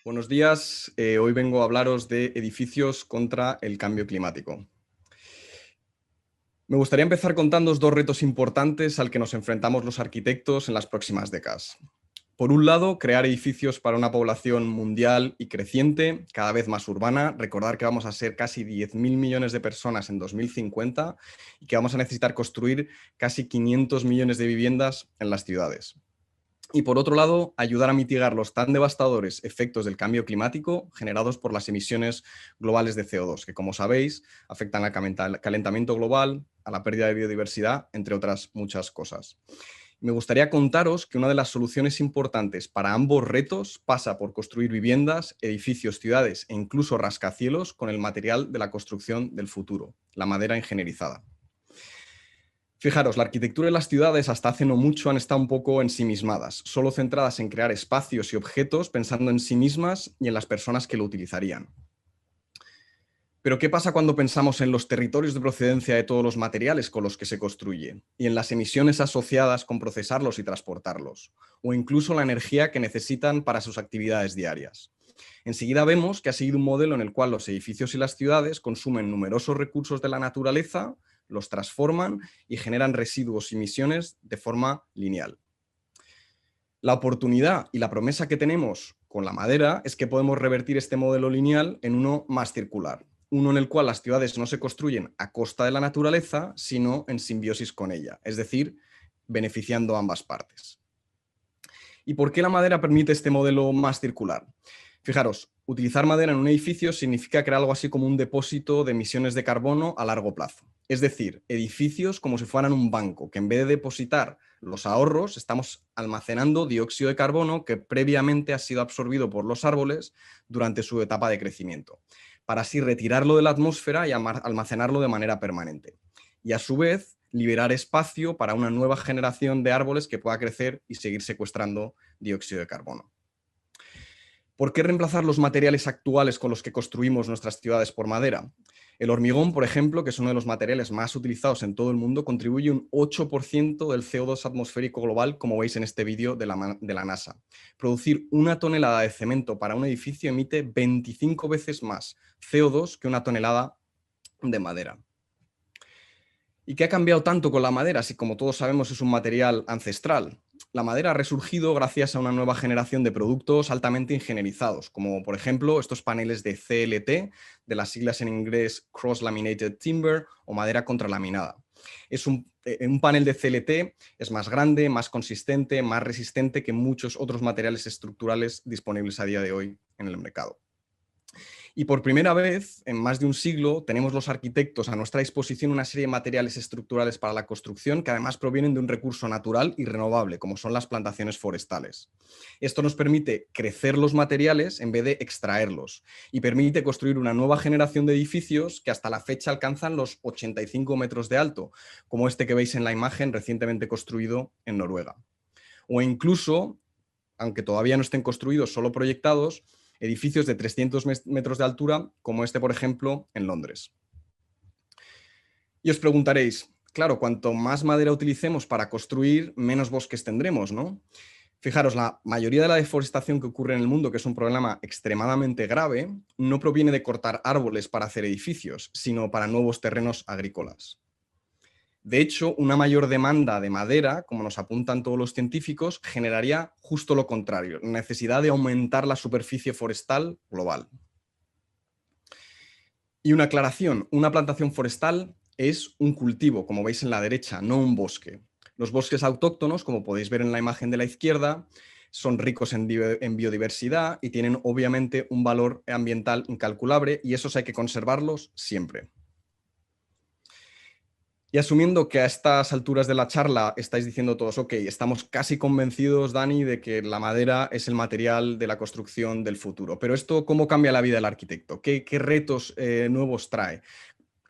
Buenos días, hoy vengo a hablaros de edificios contra el cambio climático. Me gustaría empezar contándoos dos retos importantes al que nos enfrentamos los arquitectos en las próximas décadas. Por un lado, crear edificios para una población mundial y creciente, cada vez más urbana. Recordar que vamos a ser casi 10.000 millones de personas en 2050 y que vamos a necesitar construir casi 500 millones de viviendas en las ciudades. Y por otro lado, ayudar a mitigar los tan devastadores efectos del cambio climático generados por las emisiones globales de CO2, que como sabéis afectan al calentamiento global, a la pérdida de biodiversidad, entre otras muchas cosas. Me gustaría contaros que una de las soluciones importantes para ambos retos pasa por construir viviendas, edificios, ciudades e incluso rascacielos con el material de la construcción del futuro, la madera ingenierizada. Fijaros, la arquitectura de las ciudades hasta hace no mucho han estado un poco ensimismadas, solo centradas en crear espacios y objetos pensando en sí mismas y en las personas que lo utilizarían. Pero ¿qué pasa cuando pensamos en los territorios de procedencia de todos los materiales con los que se construye y en las emisiones asociadas con procesarlos y transportarlos, o incluso la energía que necesitan para sus actividades diarias? Enseguida vemos que ha seguido un modelo en el cual los edificios y las ciudades consumen numerosos recursos de la naturaleza, los transforman y generan residuos y emisiones de forma lineal. La oportunidad y la promesa que tenemos con la madera es que podemos revertir este modelo lineal en uno más circular, uno en el cual las ciudades no se construyen a costa de la naturaleza, sino en simbiosis con ella, es decir, beneficiando a ambas partes. ¿Y por qué la madera permite este modelo más circular? Fijaros, utilizar madera en un edificio significa crear algo así como un depósito de emisiones de carbono a largo plazo. Es decir, edificios como si fueran un banco, que en vez de depositar los ahorros, estamos almacenando dióxido de carbono que previamente ha sido absorbido por los árboles durante su etapa de crecimiento, para así retirarlo de la atmósfera y almacenarlo de manera permanente. Y a su vez, liberar espacio para una nueva generación de árboles que pueda crecer y seguir secuestrando dióxido de carbono. ¿Por qué reemplazar los materiales actuales con los que construimos nuestras ciudades por madera? El hormigón, por ejemplo, que es uno de los materiales más utilizados en todo el mundo, contribuye un 8% del CO2 atmosférico global, como veis en este vídeo de la NASA. Producir una tonelada de cemento para un edificio emite 25 veces más CO2 que una tonelada de madera. ¿Y qué ha cambiado tanto con la madera si, como todos sabemos, es un material ancestral? La madera ha resurgido gracias a una nueva generación de productos altamente ingenierizados, como por ejemplo estos paneles de CLT, de las siglas en inglés Cross Laminated Timber o madera contralaminada. Un panel de CLT es más grande, más consistente, más resistente que muchos otros materiales estructurales disponibles a día de hoy en el mercado. Y por primera vez, en más de un siglo, tenemos los arquitectos a nuestra disposición una serie de materiales estructurales para la construcción que además provienen de un recurso natural y renovable, como son las plantaciones forestales. Esto nos permite crecer los materiales en vez de extraerlos y permite construir una nueva generación de edificios que hasta la fecha alcanzan los 85 metros de alto, como este que veis en la imagen recientemente construido en Noruega. O incluso, aunque todavía no estén construidos, solo proyectados, edificios de 300 metros de altura, como este, por ejemplo, en Londres. Y os preguntaréis, claro, cuanto más madera utilicemos para construir, menos bosques tendremos, ¿no? Fijaros, la mayoría de la deforestación que ocurre en el mundo, que es un problema extremadamente grave, no proviene de cortar árboles para hacer edificios, sino para nuevos terrenos agrícolas. De hecho, una mayor demanda de madera, como nos apuntan todos los científicos, generaría justo lo contrario, la necesidad de aumentar la superficie forestal global. Y una aclaración, una plantación forestal es un cultivo, como veis en la derecha, no un bosque. Los bosques autóctonos, como podéis ver en la imagen de la izquierda, son ricos en biodiversidad y tienen obviamente un valor ambiental incalculable y esos hay que conservarlos siempre. Y asumiendo que a estas alturas de la charla estáis diciendo todos, ok, estamos casi convencidos, Dani, de que la madera es el material de la construcción del futuro. Pero esto, ¿cómo cambia la vida del arquitecto? ¿Qué retos nuevos trae?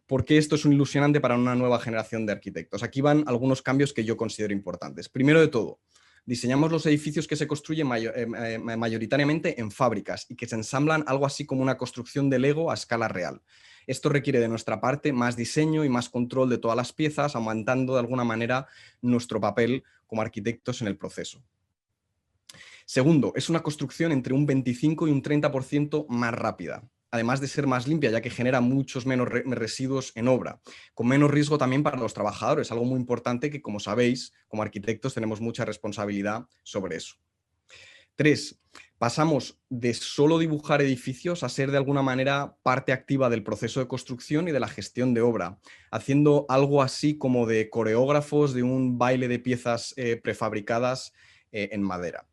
¿Por qué esto es un ilusionante para una nueva generación de arquitectos? Aquí van algunos cambios que yo considero importantes. Primero de todo, diseñamos los edificios que se construyen mayoritariamente en fábricas y que se ensamblan algo así como una construcción de Lego a escala real. Esto requiere de nuestra parte más diseño y más control de todas las piezas, aumentando de alguna manera nuestro papel como arquitectos en el proceso. Segundo, es una construcción entre un 25 y un 30% más rápida, además de ser más limpia, ya que genera muchos menos residuos en obra, con menos riesgo también para los trabajadores, algo muy importante que, como sabéis, como arquitectos tenemos mucha responsabilidad sobre eso. 3. Pasamos de solo dibujar edificios a ser de alguna manera parte activa del proceso de construcción y de la gestión de obra, haciendo algo así como de coreógrafos de un baile de piezas prefabricadas en madera.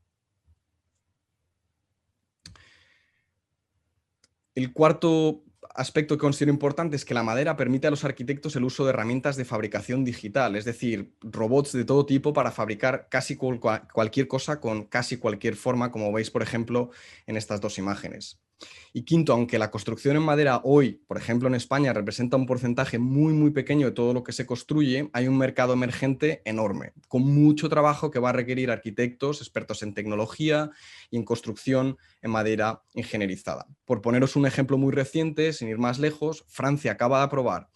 El cuarto aspecto que considero importante es que la madera permite a los arquitectos el uso de herramientas de fabricación digital, es decir, robots de todo tipo para fabricar casi cualquier cosa con casi cualquier forma, como veis, por ejemplo, en estas dos imágenes. Y quinto, aunque la construcción en madera hoy, por ejemplo en España, representa un porcentaje muy, muy pequeño de todo lo que se construye, hay un mercado emergente enorme, con mucho trabajo que va a requerir arquitectos, expertos en tecnología y en construcción en madera ingenierizada. Por poneros un ejemplo muy reciente, sin ir más lejos, Francia acaba de aprobar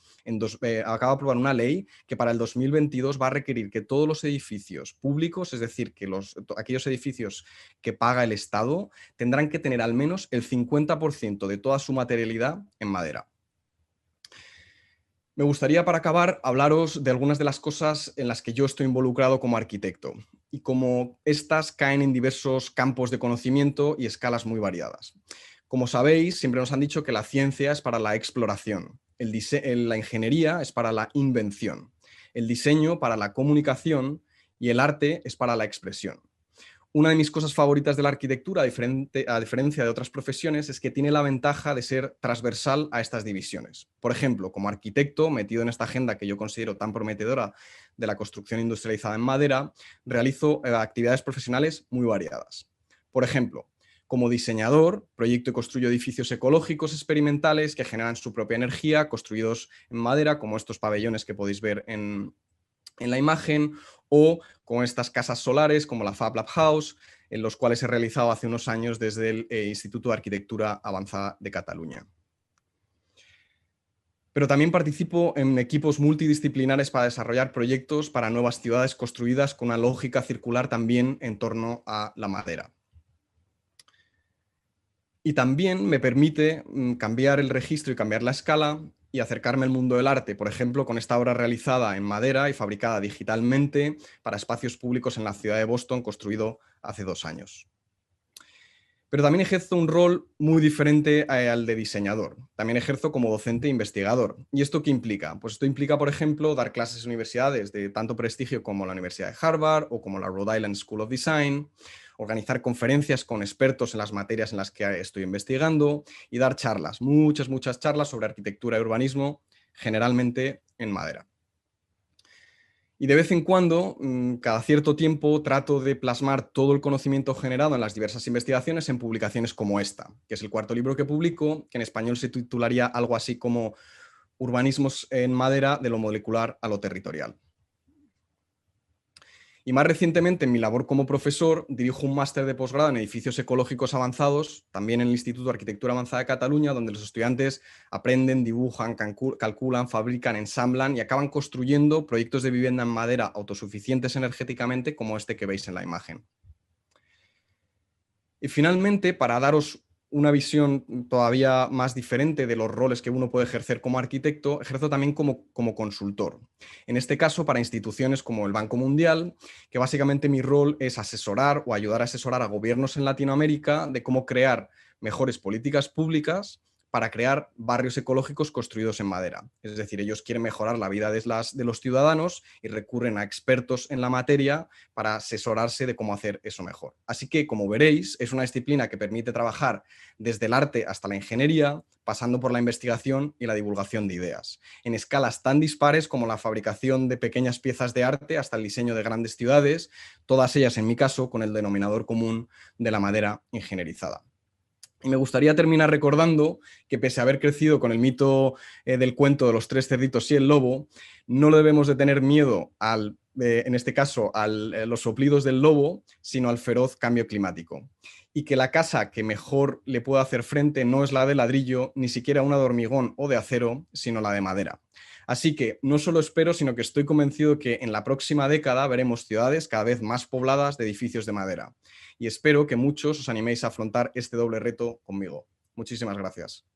una ley que para el 2022 va a requerir que todos los edificios públicos, es decir, que aquellos edificios que paga el Estado, tendrán que tener al menos el 50% de toda su materialidad en madera. Me gustaría, para acabar, hablaros de algunas de las cosas en las que yo estoy involucrado como arquitecto y cómo estas caen en diversos campos de conocimiento y escalas muy variadas. Como sabéis, siempre nos han dicho que la ciencia es para la exploración, la ingeniería es para la invención, el diseño para la comunicación y el arte es para la expresión. Una de mis cosas favoritas de la arquitectura, a diferencia de otras profesiones, es que tiene la ventaja de ser transversal a estas divisiones. Por ejemplo, como arquitecto, metido en esta agenda que yo considero tan prometedora de la construcción industrializada en madera, realizo actividades profesionales muy variadas. Por ejemplo, como diseñador, proyecto y construyo edificios ecológicos experimentales que generan su propia energía, construidos en madera, como estos pabellones que podéis ver en la imagen, o con estas casas solares como la Fab Lab House, en los cuales he realizado hace unos años desde el Instituto de Arquitectura Avanzada de Cataluña. Pero también participo en equipos multidisciplinares para desarrollar proyectos para nuevas ciudades construidas con una lógica circular también en torno a la madera. Y también me permite cambiar el registro y cambiar la escala y acercarme al mundo del arte, por ejemplo, con esta obra realizada en madera y fabricada digitalmente para espacios públicos en la ciudad de Boston, construido hace 2 años. Pero también ejerzo un rol muy diferente al de diseñador. También ejerzo como docente e investigador. ¿Y esto qué implica? Pues esto implica, por ejemplo, dar clases en universidades de tanto prestigio como la Universidad de Harvard o como la Rhode Island School of Design, organizar conferencias con expertos en las materias en las que estoy investigando y dar charlas, muchas charlas sobre arquitectura y urbanismo, generalmente en madera. Y de vez en cuando, cada cierto tiempo, trato de plasmar todo el conocimiento generado en las diversas investigaciones en publicaciones como esta, que es el cuarto libro que publico, que en español se titularía algo así como Urbanismos en madera de lo molecular a lo territorial. Y más recientemente, en mi labor como profesor, dirijo un máster de posgrado en edificios ecológicos avanzados, también en el Instituto de Arquitectura Avanzada de Cataluña, donde los estudiantes aprenden, dibujan, calculan, fabrican, ensamblan y acaban construyendo proyectos de vivienda en madera autosuficientes energéticamente, como este que veis en la imagen. Y finalmente, para daros una visión todavía más diferente de los roles que uno puede ejercer como arquitecto, ejerzo también como consultor. En este caso, para instituciones como el Banco Mundial, que básicamente mi rol es asesorar o ayudar a asesorar a gobiernos en Latinoamérica de cómo crear mejores políticas públicas para crear barrios ecológicos construidos en madera. Es decir, ellos quieren mejorar la vida de los ciudadanos y recurren a expertos en la materia para asesorarse de cómo hacer eso mejor. Así que, como veréis, es una disciplina que permite trabajar desde el arte hasta la ingeniería, pasando por la investigación y la divulgación de ideas, en escalas tan dispares como la fabricación de pequeñas piezas de arte hasta el diseño de grandes ciudades, todas ellas, en mi caso, con el denominador común de la madera ingenierizada. Y me gustaría terminar recordando que, pese a haber crecido con el mito del cuento de los 3 cerditos y el lobo, no debemos de tener miedo en este caso, a los soplidos del lobo, sino al feroz cambio climático. Y que la casa que mejor le puede hacer frente no es la de ladrillo, ni siquiera una de hormigón o de acero, sino la de madera. Así que no solo espero, sino que estoy convencido que en la próxima década veremos ciudades cada vez más pobladas de edificios de madera. Y espero que muchos os animéis a afrontar este doble reto conmigo. Muchísimas gracias.